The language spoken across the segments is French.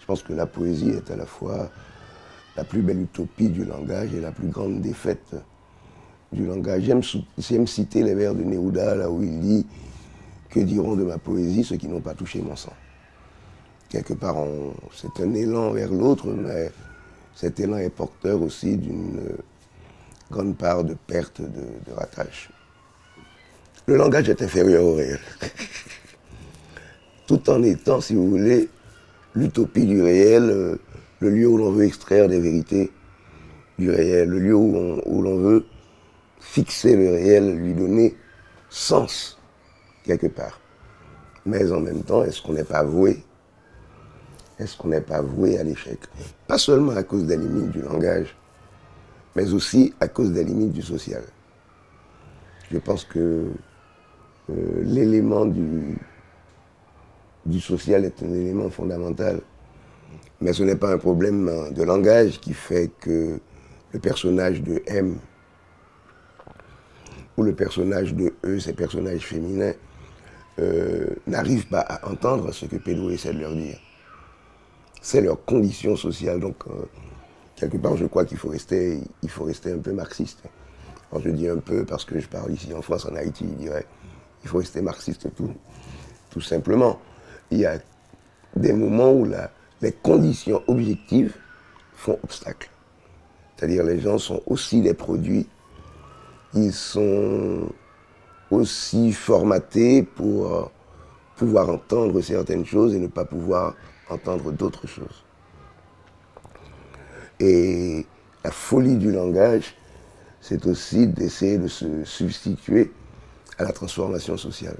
Je pense que la poésie est à la fois la plus belle utopie du langage et la plus grande défaite du langage. J'aime citer les vers de Neruda, là où il dit « Que diront de ma poésie ceux qui n'ont pas touché mon sang ?» Quelque part, c'est un élan vers l'autre, mais cet élan est porteur aussi d'une grande part de perte de rattache. Le langage est inférieur au réel. Tout en étant, si vous voulez, l'utopie du réel, le lieu où l'on veut extraire des vérités du réel, le lieu où l'on veut fixer le réel, lui donner sens, quelque part. Mais en même temps, est-ce qu'on n'est pas voué? Est-ce qu'on n'est pas voué à l'échec? Pas seulement à cause des limites du langage, mais aussi à cause des limites du social. Je pense que l'élément du social est un élément fondamental. Mais ce n'est pas un problème de langage qui fait que le personnage de M ou le personnage de E, ces personnages féminins, n'arrivent pas à entendre ce que Pedro essaie de leur dire. C'est leur condition sociale. Donc, quelque part, je crois qu'il faut rester un peu marxiste. Alors, je dis un peu parce que je parle ici en France, en Haïti, je dirais, il faut rester marxiste tout simplement. Il y a des moments où les conditions objectives font obstacle. C'est-à-dire les gens sont aussi des produits, ils sont aussi formatés pour pouvoir entendre certaines choses et ne pas pouvoir entendre d'autres choses. Et la folie du langage, c'est aussi d'essayer de se substituer à la transformation sociale.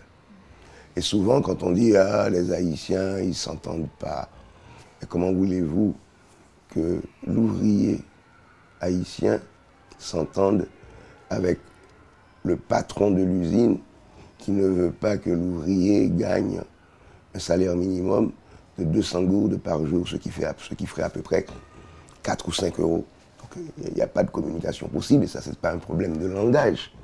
Et souvent, quand on dit « Ah, les Haïtiens, ils ne s'entendent pas », comment voulez-vous que l'ouvrier haïtien s'entende avec le patron de l'usine qui ne veut pas que l'ouvrier gagne un salaire minimum de 200 gourdes par jour, ce qui ferait à peu près 4 ou 5 euros. Donc il n'y a pas de communication possible et ça, ce n'est pas un problème de langage.